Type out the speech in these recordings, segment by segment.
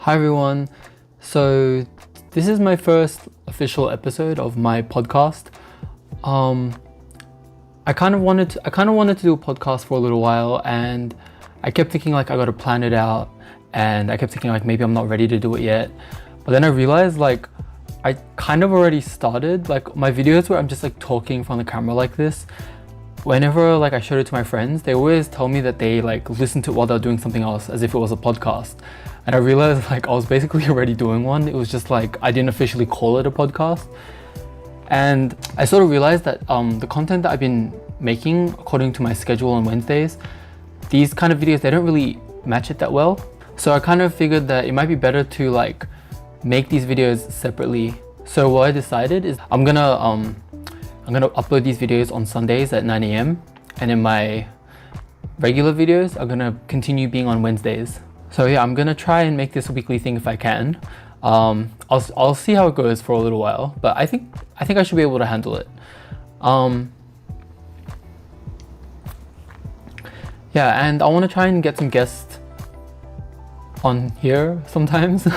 Hi everyone. So this is my first official episode of my podcast. I kind of wanted to do a podcast for a little while, and I kept thinking like I got to plan it out, and I kept thinking like maybe I'm not ready to do it yet. But then I realized like I kind of already started. Like my videos where I'm just like talking from the camera like this, whenever like I showed it to my friends, they always tell me that they like listen to it while they're doing something else as if it was a podcast. And I realized like I was basically already doing one. It was just like I didn't officially call it a podcast. And I sort of realized that the content that I've been making according to my schedule on Wednesdays, these kind of videos, they don't really match it that well. So I kind of figured that it might be better to like make these videos separately. So what I decided is I'm gonna upload these videos on Sundays at 9 a.m. and then my regular videos are gonna continue being on Wednesdays. So yeah, I'm gonna try and make this a weekly thing if I can. I'll see how it goes for a little while, but I think I should be able to handle it. Yeah, and I want to try and get some guests on here sometimes.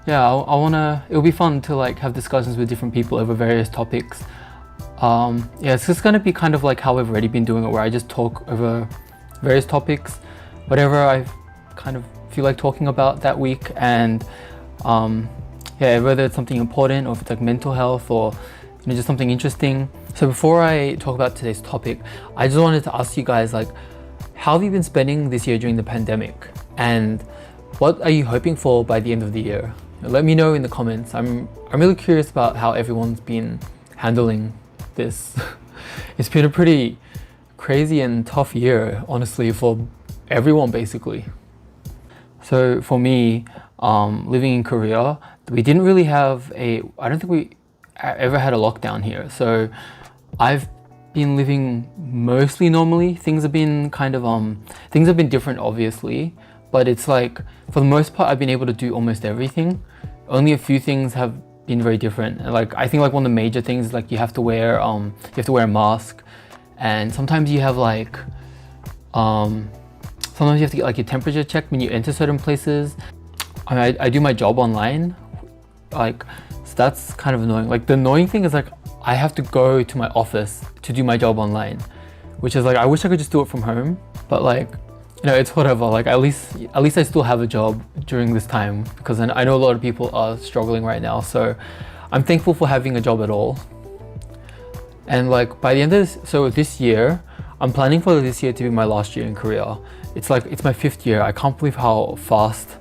Yeah, I wanna. It'll be fun to like have discussions with different people over various topics. Yeah, it's just gonna be kind of like how I've already been doing it, where I just talk over various topics, whatever I kind of feel like talking about that week, and yeah, whether it's something important or if it's like mental health or just something interesting. So before I talk about today's topic, I just wanted to ask you guys like, how have you been spending this year during the pandemic, and what are you hoping for by the end of the year? Let me know in the comments. I'm really curious about how everyone's been handling this. It's been a pretty crazy and tough year, honestly, for everyone basically. So for me, living in Korea, we didn't really have I don't think we ever had a lockdown here. So I've been living mostly normally. Things have been different obviously, but it's like for the most part I've been able to do almost everything. Only a few things have been very different. And like I think like one of the major things is like you have to wear a mask, and sometimes you have like sometimes you have to get like your temperature checked when you enter certain places. I do my job online, like, so that's kind of annoying. Like the annoying thing is like I have to go to my office to do my job online, which is like I wish I could just do it from home, but like, it's whatever. Like at least I still have a job during this time, because I know a lot of people are struggling right now. So I'm thankful for having a job at all. And like by the end of this year, I'm planning for this year to be my last year in Korea. It's like it's my 5th year. I can't believe how fast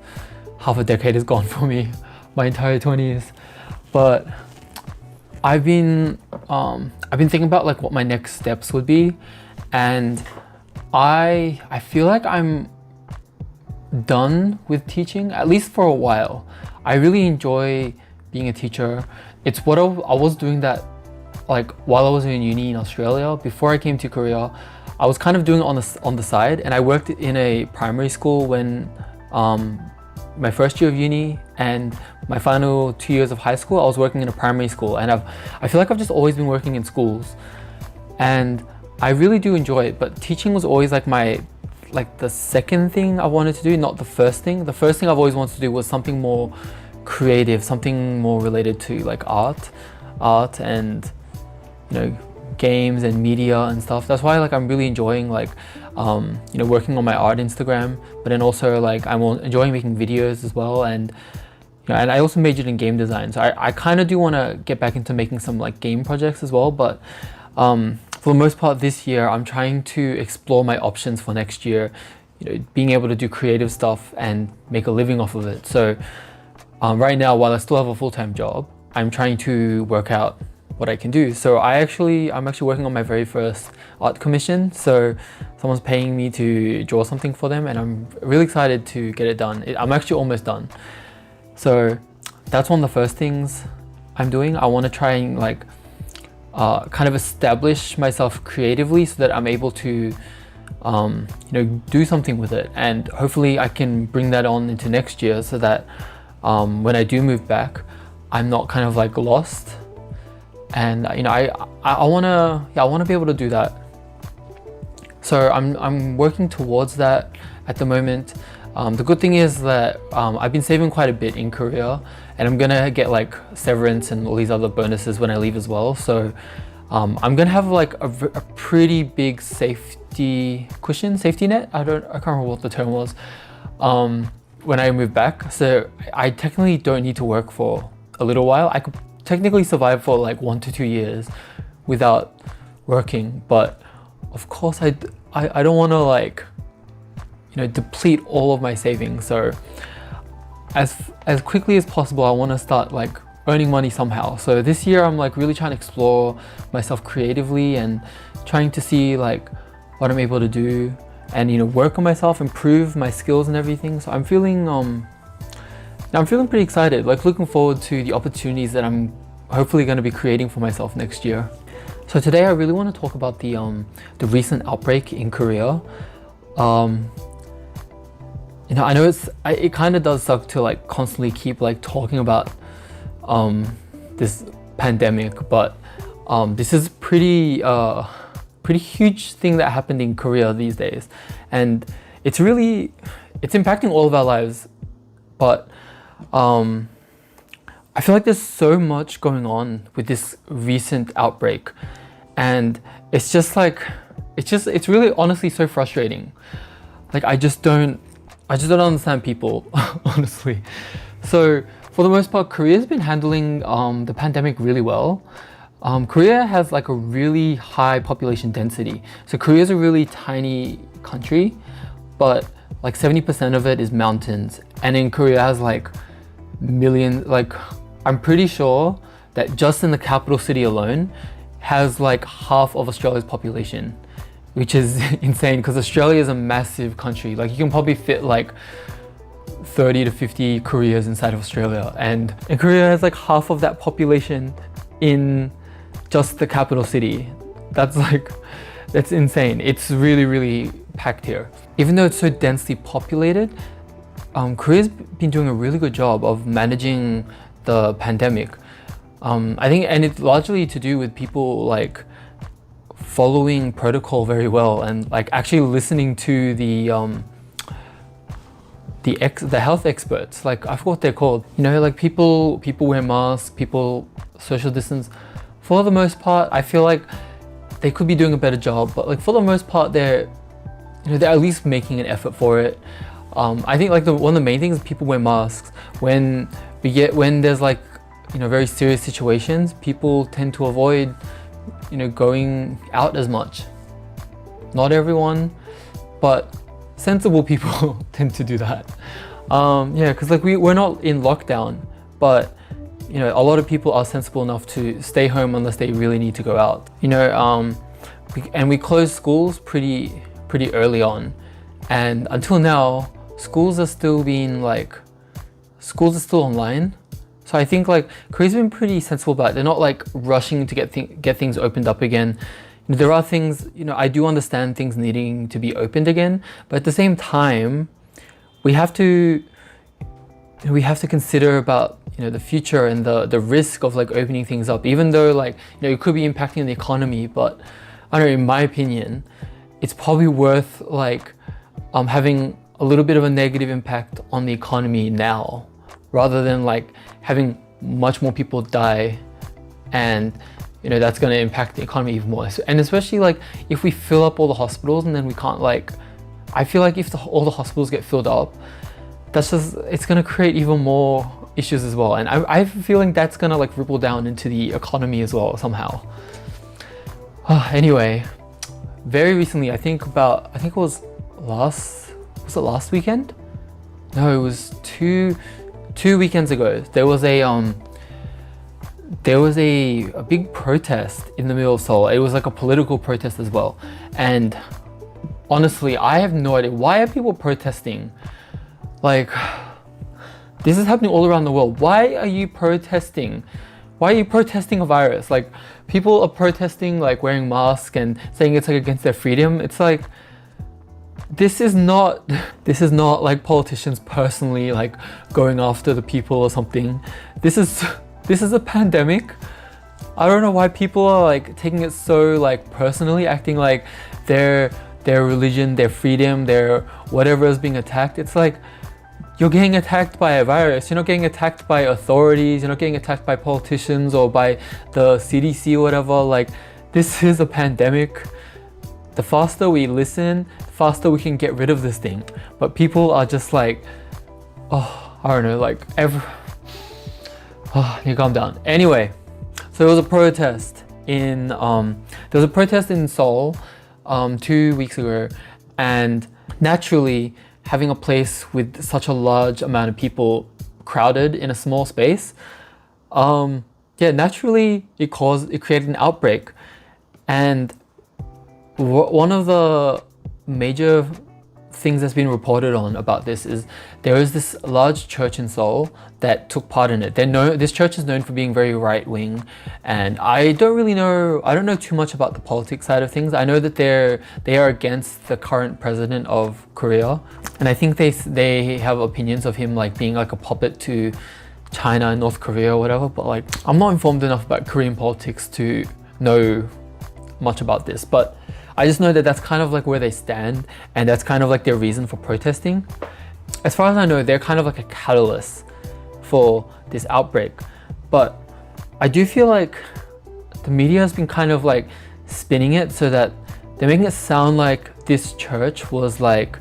half a decade has gone for me, my entire 20s. But I've been thinking about like what my next steps would be, and I feel like I'm done with teaching, at least for a while. I really enjoy being a teacher. It's what I was doing that like while I was in uni in Australia. Before I came to Korea, I was kind of doing it on the side, and I worked in a primary school when my first year of uni and my final 2 years of high school. I was working in a primary school, and I feel like I've just always been working in schools, and I really do enjoy it. But teaching was always like the second thing I wanted to do, not the first thing. The first thing I've always wanted to do was something more creative, something more related to like art and games and media and stuff. That's why like I'm really enjoying like working on my art Instagram, but then also like I'm enjoying making videos as well. And and I also majored in game design, so I kind of do want to get back into making some like game projects as well. But for the most part this year, I'm trying to explore my options for next year, being able to do creative stuff and make a living off of it. So right now, while I still have a full-time job, I'm trying to work out what I can do. So I'm actually working on my very first art commission. So someone's paying me to draw something for them, and I'm really excited to get it done. I'm actually almost done. So that's one of the first things I'm doing. I want to try and like kind of establish myself creatively so that I'm able to do something with it, and hopefully I can bring that on into next year, so that when I do move back, I'm not kind of like lost. And I want to be able to do that. So I'm working towards that at the moment. The good thing is that I've been saving quite a bit in Korea, and I'm gonna get like severance and all these other bonuses when I leave as well. So I'm gonna have like a pretty big safety net. I can't remember what the term was. When I move back, so I technically don't need to work for a little while. I could technically survive for like 1 to 2 years without working, but of course I don't want to like, you know, deplete all of my savings. So as quickly as possible, I want to start like earning money somehow. So this year I'm like really trying to explore myself creatively and trying to see like what I'm able to do and, you know, work on myself, improve my skills and everything. So I'm feeling pretty excited, like looking forward to the opportunities that I'm hopefully going to be creating for myself next year. So today I really want to talk about the recent outbreak in Korea. You know, I know it kind of does suck to like constantly keep like talking about this pandemic, but this is pretty huge thing that happened in Korea these days, and it's impacting all of our lives. But I feel like there's so much going on with this recent outbreak, and it's really honestly so frustrating. Like I just don't understand people, honestly. So for the most part, Korea's been handling the pandemic really well. Korea has like a really high population density. So Korea is a really tiny country, but like 70% of it is mountains. And in Korea has like millions, like I'm pretty sure that just in the capital city alone has like half of Australia's population, which is insane because Australia is a massive country. Like you can probably fit like 30 to 50 Koreas inside of Australia, and Korea has like half of that population in just the capital city. That's insane. It's really, really packed here. Even though it's so densely populated, Korea's been doing a really good job of managing the pandemic. I think, and it's largely to do with people like following protocol very well and like actually listening to the health experts. Like I forgot what they're called. You know, like people wear masks, people social distance. For the most part, I feel like they could be doing a better job, but like for the most part, they're at least making an effort for it. I think like one of the main things is people wear masks. When there's like, you know, very serious situations, people tend to avoid, you know, going out as much. Not everyone, but sensible people tend to do that. Yeah, because like we're not in lockdown, but you know, a lot of people are sensible enough to stay home unless they really need to go out. You know, and we closed schools pretty early on, and until now, schools are still online. So I think like Korea's been pretty sensible about it. They're not like rushing to get things opened up again. You know, there are things, you know, I do understand things needing to be opened again, but at the same time, we have to consider about, you know, the future and the risk of like opening things up, even though like, you know, it could be impacting the economy. But I don't know, in my opinion, it's probably worth like having a little bit of a negative impact on the economy now, rather than like having much more people die, and you know that's going to impact the economy even more. And especially like if we fill up all the hospitals and then we can't like, I feel like if all the hospitals get filled up, it's going to create even more issues as well. And I have a feeling that's going to like ripple down into the economy as well somehow. Anyway, very recently, I think it was last weekend? No, it was two weekends ago. There was a big protest in the middle of Seoul. It was like a political protest as well. And honestly, I have no idea. Why are people protesting? Like, this is happening all around the world. Why are you protesting? Why are you protesting a virus? Like, people are protesting like wearing masks and saying it's like against their freedom. It's like, this is not like politicians personally like going after the people or something. This is a pandemic. I don't know why people are like taking it so like personally, acting like they're their religion, their freedom, their whatever is being attacked. It's like, you're getting attacked by a virus. You're not getting attacked by authorities. You're not getting attacked by politicians or by the CDC or whatever. Like, this is a pandemic. The faster we listen, the faster we can get rid of this thing. But people are just like, oh, I don't know, like you calm down. Anyway, so there was a protest in Seoul 2 weeks ago, and naturally, having a place with such a large amount of people crowded in a small space, naturally it created an outbreak. And one of the major things that's been reported on about this is there is this large church in Seoul that took part in it. This church is known for being very right-wing, and I don't know too much about the politics side of things. I know that they are against the current president of Korea, and I think they have opinions of him like being like a puppet to China and North Korea or whatever, but like, I'm not informed enough about Korean politics to know much about this, but I just know that that's kind of like where they stand, and that's kind of like their reason for protesting. As far as I know, they're kind of like a catalyst for this outbreak. But I do feel like the media has been kind of like spinning it so that they're making it sound like this church was like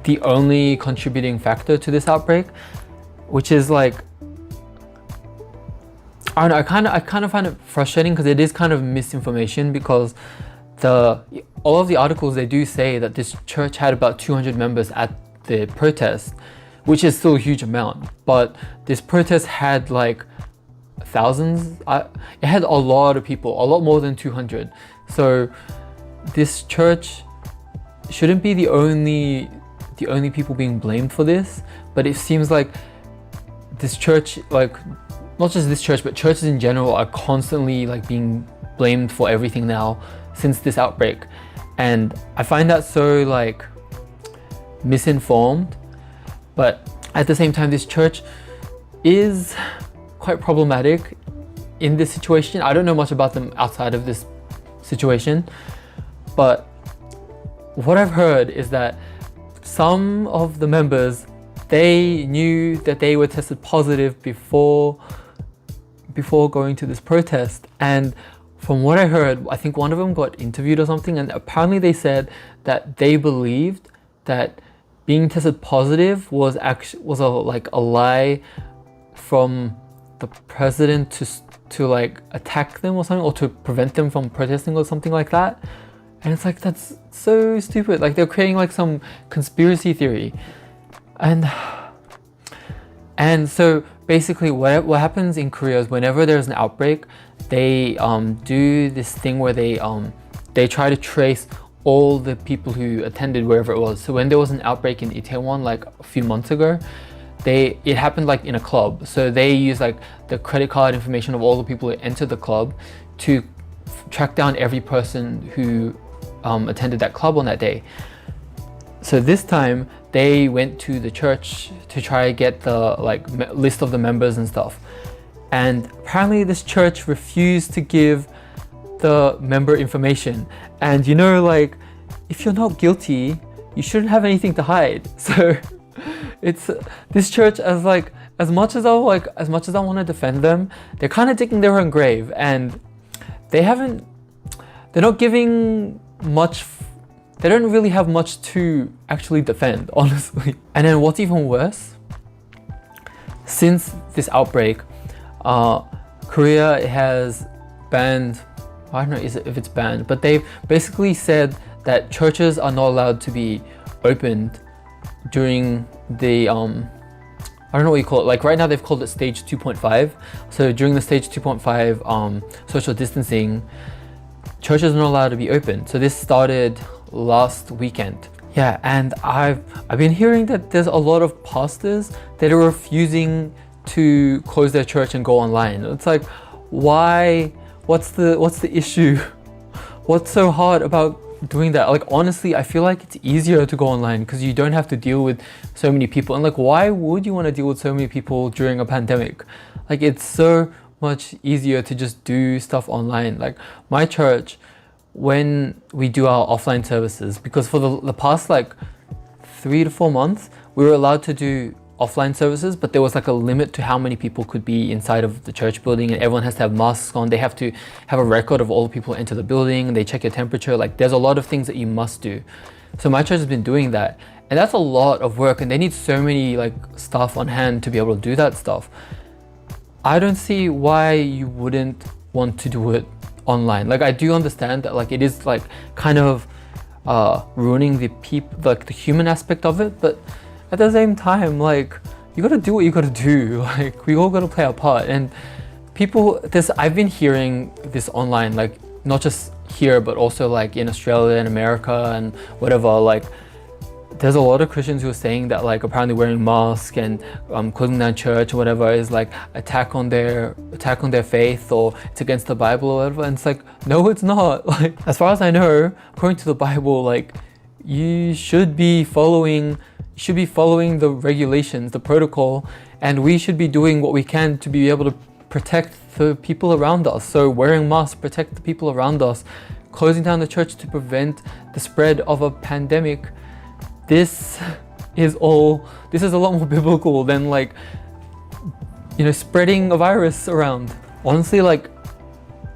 the only contributing factor to this outbreak, which is like, I don't know, I kind of find it frustrating because it is kind of misinformation, because all of the articles, they do say that this church had about 200 members at the protest, which is still a huge amount, but this protest had like thousands. It had a lot of people, a lot more than 200. So this church shouldn't be the only people being blamed for this, but it seems like this church, like not just this church, but churches in general are constantly like being blamed for everything now since this outbreak. And I find that so like misinformed, but at the same time, this church is quite problematic in this situation. I don't know much about them outside of this situation, but what I've heard is that some of the members, they knew that they were tested positive before going to this protest. And from what I heard, I think one of them got interviewed or something, and apparently they said that they believed that being tested positive was a lie from the president to like attack them or something, or to prevent them from protesting or something like that. And it's like, that's so stupid. Like, they're creating like some conspiracy theory. And so basically what happens in Korea is whenever there's an outbreak, they do this thing where they try to trace all the people who attended wherever it was. So when there was an outbreak in Itaewon like a few months ago, it happened like in a club. So they used like the credit card information of all the people who entered the club to track down every person who attended that club on that day. So this time they went to the church to try to get the list of the members and stuff. And apparently this church refused to give the member information. And you know, like, if you're not guilty, you shouldn't have anything to hide. So it's this church, as much as I want to defend them, they're kind of digging their own grave, and they're not giving much. They don't really have much to actually defend, honestly. And then what's even worse, since this outbreak, Korea has banned, I don't know if it's banned, but they've basically said that churches are not allowed to be opened during the, I don't know what you call it. Like right now they've called it stage 2.5. So during the stage 2.5 social distancing, churches are not allowed to be open. So this started last weekend. Yeah, and I've been hearing that there's a lot of pastors that are refusing to close their church and go online. It's like, why? What's the issue? What's so hard about doing that? Like, honestly, I feel like it's easier to go online because you don't have to deal with so many people. And like, why would you want to deal with so many people during a pandemic? Like, it's so much easier to just do stuff online. Like my church, when we do our offline services, because for the past like 3 to 4 months, we were allowed to do offline services, but there was like a limit to how many people could be inside of the church building, and everyone has to have masks on. They have to have a record of all the people who enter the building, and they check your temperature. Like there's a lot of things that you must do. So my church has been doing that, and that's a lot of work, and they need so many like staff on hand to be able to do that stuff. I don't see why you wouldn't want to do it online. Like I do understand that like it is like kind of ruining the like the human aspect of it, but at the same time, like you gotta do what you gotta do. Like we all gotta play our part. And I've been hearing this online, like not just here, but also like in Australia and America and whatever. Like there's a lot of Christians who are saying that like apparently wearing masks and closing down church or whatever is like attack on their faith, or it's against the Bible or whatever. And it's like, no, it's not. Like as far as I know, according to the Bible, like you should be following the regulations, the protocol, and we should be doing what we can to be able to protect the people around us. So wearing masks, protect the people around us, closing down the church to prevent the spread of a pandemic. This is a lot more biblical than like, you know, spreading a virus around. Honestly, like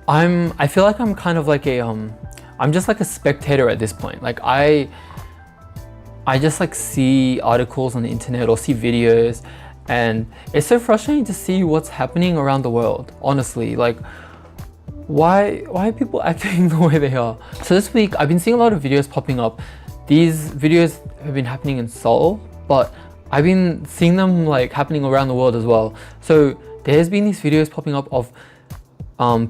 I feel like I'm kind of like I'm just like a spectator at this point. Like I just like see articles on the internet or see videos, and it's so frustrating to see what's happening around the world. Honestly, like why are people acting the way they are? So this week I've been seeing a lot of videos popping up. These videos have been happening in Seoul, but I've been seeing them like happening around the world as well. So there's been these videos popping up of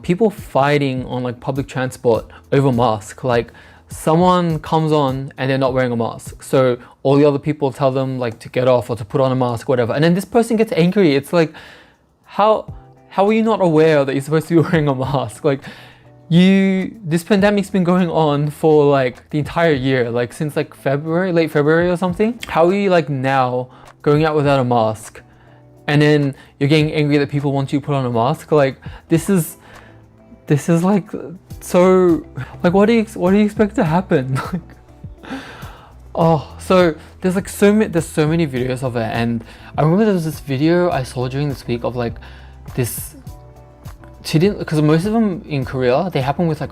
people fighting on like public transport over masks. Like someone comes on and they're not wearing a mask, so all the other people tell them like to get off or to put on a mask, whatever, and then this person gets angry. It's like, how are you not aware that you're supposed to be wearing a mask? Like this pandemic's been going on for like the entire year, like since like late February or something. How are you like now going out without a mask, and then you're getting angry that people want you to put on a mask? Like this is like, so like what do you expect to happen? Oh, so there's so many videos of it, and I remember there was this video I saw during this week of like this. She didn't, because most of them in Korea, they happen with like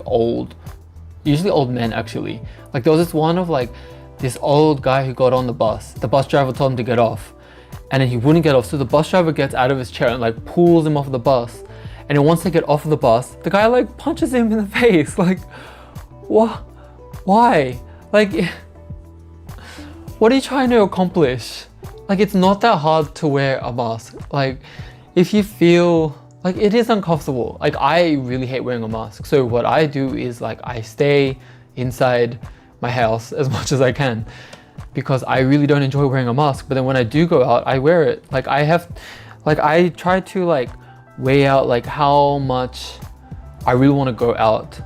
usually old men actually. Like there was this one of like this old guy who got on the bus. The bus driver told him to get off, and then he wouldn't get off. So the bus driver gets out of his chair and like pulls him off the bus. And then once they get off of the bus, the guy like punches him in the face. Like, what? Why? Like, what are you trying to accomplish? Like, it's not that hard to wear a mask. Like, if you feel like it is uncomfortable. Like I really hate wearing a mask. So what I do is like I stay inside my house as much as I can, because I really don't enjoy wearing a mask. But then when I do go out, I wear it. Like I try to like weigh out like how much I really want to go out,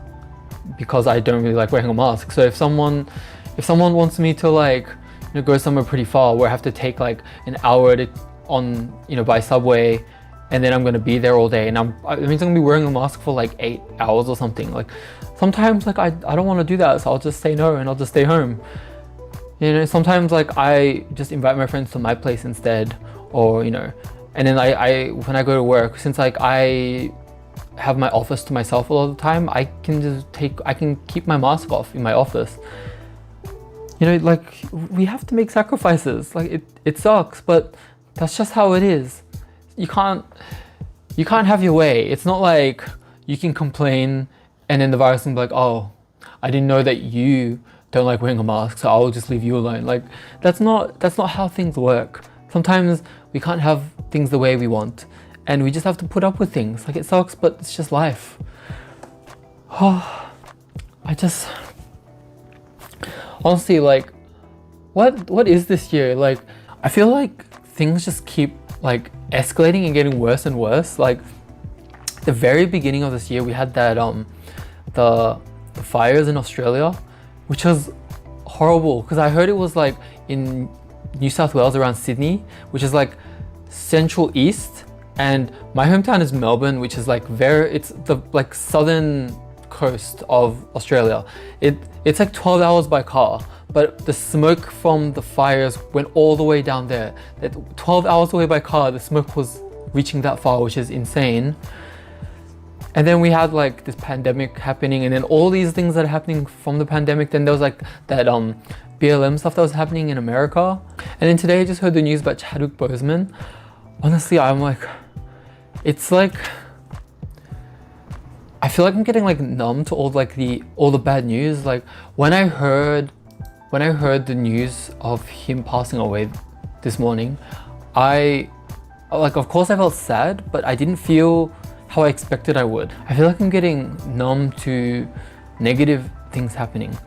because I don't really like wearing a mask. So if someone wants me to like, you know, go somewhere pretty far where I have to take like an hour by subway, and then I'm gonna be there all day, and it means I'm gonna be wearing a mask for like 8 hours or something. Like sometimes like I don't want to do that, so I'll just say no and I'll just stay home. You know, sometimes like I just invite my friends to my place instead, or you know, and then I when I go to work, since like I have my office to myself a lot of the time, I can keep my mask off in my office. You know, like we have to make sacrifices. Like it sucks, but that's just how it is. You can't have your way. It's not like you can complain and then the virus can be like, oh, I didn't know that you don't like wearing a mask, so I'll just leave you alone. Like that's not how things work. Sometimes we can't have things the way we want, and we just have to put up with things. Like it sucks, but it's just life. Oh, honestly, like what is this year? Like I feel like things just keep like escalating and getting worse and worse. Like the very beginning of this year, we had that the fires in Australia, which was horrible, because I heard it was like in New South Wales around Sydney, which is like central east, and my hometown is Melbourne, which is like it's the like southern coast of Australia. It's like 12 hours by car, but the smoke from the fires went all the way down there. That 12 hours away by car, the smoke was reaching that far, which is insane. And then we had like this pandemic happening, and then all these things that are happening from the pandemic. Then there was like that BLM stuff that was happening in America. And then today I just heard the news about Chadwick Boseman. Honestly, I'm like, it's like, I feel like I'm getting like numb to all the bad news. Like when I heard the news of him passing away this morning, of course I felt sad, but I didn't feel how I expected I would. I feel like I'm getting numb to negative things happening.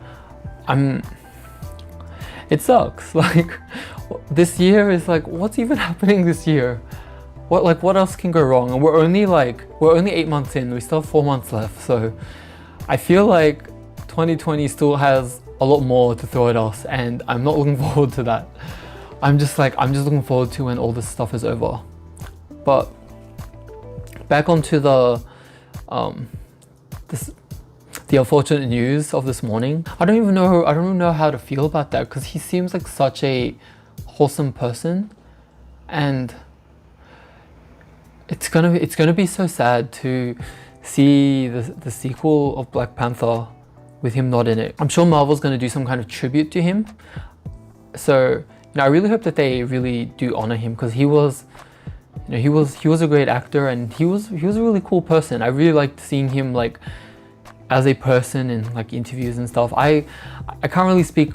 It sucks. Like this year is like, what's even happening this year? What else can go wrong? And we're only 8 months in, we still have 4 months left. So I feel like 2020 still has a lot more to throw at us, and I'm not looking forward to that. I'm just looking forward to when all this stuff is over. But back onto the unfortunate news of this morning. I don't even know how to feel about that, because he seems like such a wholesome person, and it's gonna be so sad to see the sequel of Black Panther with him not in it. I'm sure Marvel's gonna do some kind of tribute to him. So I really hope that they really do honor him, because he was a great actor, and he was a really cool person. I really liked seeing him like as a person in like interviews and stuff. I can't really speak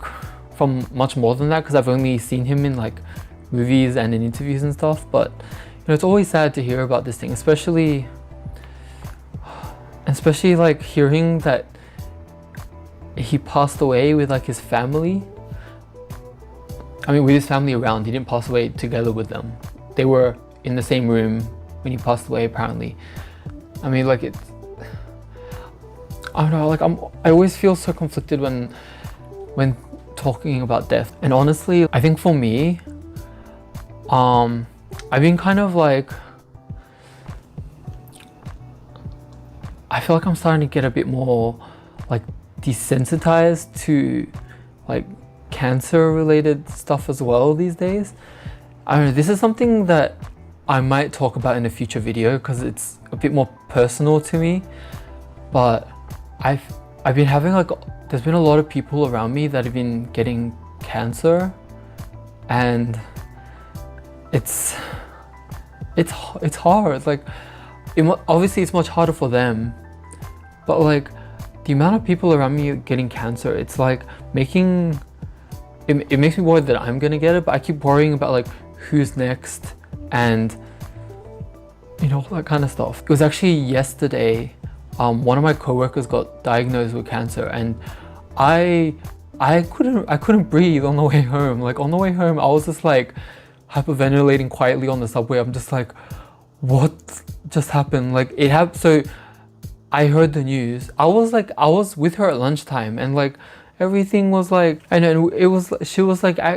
from much more than that, because I've only seen him in like movies and in interviews and stuff. But it's always sad to hear about this thing, especially like hearing that he passed away with like his family. I mean, with his family around. He didn't pass away together with them. They were in the same room when he passed away, apparently. I mean, like, it's, I don't know, like I always feel so conflicted when talking about death. And honestly, I think for me, I've been kind of like, I feel like I'm starting to get a bit more like desensitized to like cancer related stuff as well these days. I don't know, this is something that I might talk about in a future video, because it's a bit more personal to me. But I've been having there's been a lot of people around me that have been getting cancer, and it's hard. Like obviously it's much harder for them, but like the amount of people around me getting cancer, it's like it makes me worried that I'm gonna get it. But I keep worrying about like who's next, and all that kind of stuff. It was actually yesterday, one of my coworkers got diagnosed with cancer, and I couldn't breathe on the way home. Like on the way home, I was just like hyperventilating quietly on the subway. I'm just like, what just happened? Like it happened. So I heard the news. I was with her at lunchtime, and like everything was like, and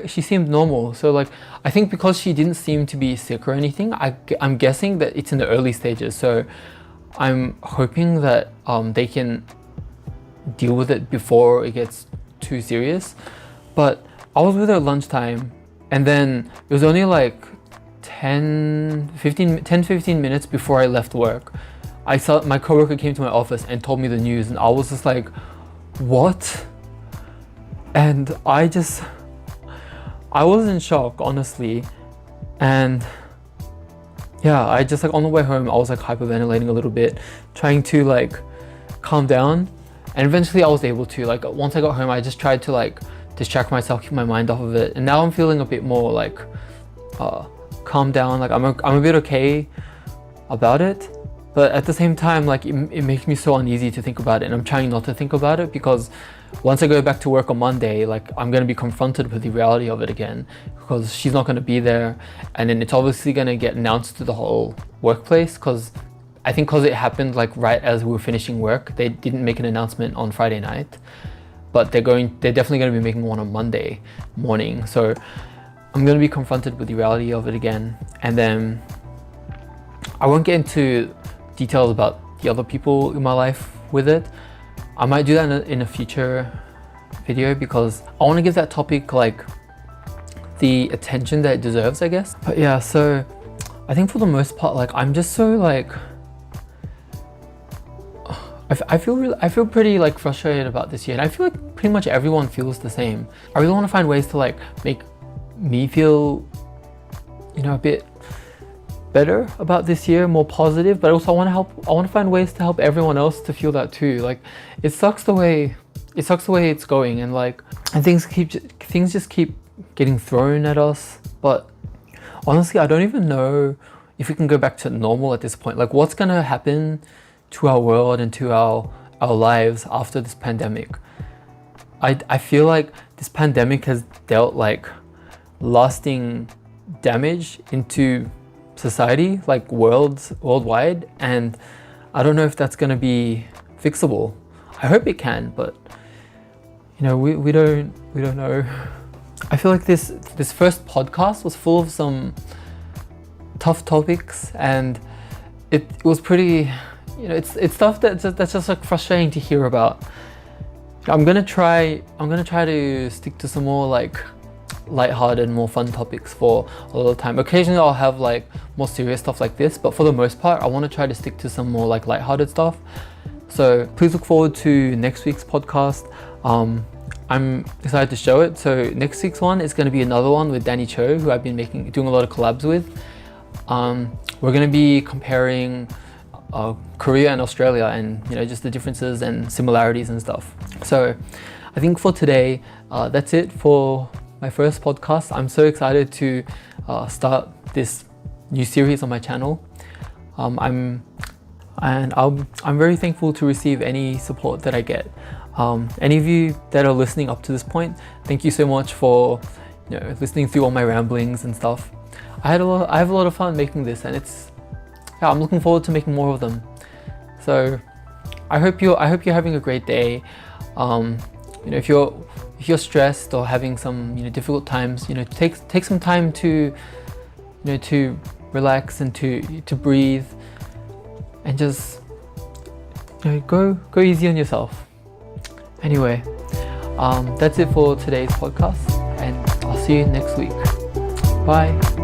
she seemed normal. So like I think because she didn't seem to be sick or anything, I'm guessing that it's in the early stages. So I'm hoping that they can deal with it before it gets too serious. But I was with her at lunchtime, and then it was only like 10-15 minutes before I left work, I saw my coworker came to my office and told me the news, and I was just like, what? And I was in shock, honestly. And yeah, I just like on the way home, I was like hyperventilating a little bit, trying to like calm down. And eventually I was able to, like once I got home, I just tried to like distract myself, keep my mind off of it. And now I'm feeling a bit more like calm down. Like I'm a bit okay about it. But at the same time, like it makes me so uneasy to think about it, and I'm trying not to think about it, because once I go back to work on Monday, like I'm going to be confronted with the reality of it again, because she's not going to be there, and then it's obviously going to get announced to the whole workplace, because I think because it happened like right as we were finishing work, they didn't make an announcement on Friday night, but they're definitely going to be making one on Monday morning. So I'm going to be confronted with the reality of it again, and then I won't get into details about the other people in my life with it, I might do that in a future video because I want to give that topic like the attention that it deserves, I guess. But yeah, so I think for the most part, like I'm just so like I feel pretty like frustrated about this year, and I feel like pretty much everyone feels the same. I really want to find ways to like make me feel, you know, a bit better about this year, more positive, but also I want to find ways to help everyone else to feel that too. Like it sucks the way it's going, and like, and things just keep getting thrown at us. But honestly, I don't even know if we can go back to normal at this point. Like what's gonna happen to our world and to our lives after this pandemic? I feel like this pandemic has dealt like lasting damage into society, like worldwide, and I don't know if that's gonna be fixable. I hope it can, but you know, we don't know. I feel like this first podcast was full of some tough topics, and it was pretty, you know, it's stuff that's just like frustrating to hear about. I'm gonna try to stick to some more like lighthearted, more fun topics for a lot of time. Occasionally I'll have like more serious stuff like this, but for the most part I want to try to stick to some more like lighthearted stuff. So please look forward to next week's podcast. I'm excited to show it. So next week's one is going to be another one with Danny Cho, who I've been doing a lot of collabs with. We're going to be comparing Korea and Australia, and you know, just the differences and similarities and stuff. So I think for today, that's it for my first podcast. I'm so excited to start this new series on my channel. I'm very thankful to receive any support that I get. Any of you that are listening up to this point, thank you so much for, you know, listening through all my ramblings and stuff. I have a lot of fun making this, and I'm looking forward to making more of them. So I hope you're having a great day. You know, if you're stressed or having some, you know, difficult times, you know, take some time to, you know, to relax and to breathe, and just, you know, go easy on yourself. Anyway, that's it for today's podcast, and I'll see you next week. Bye.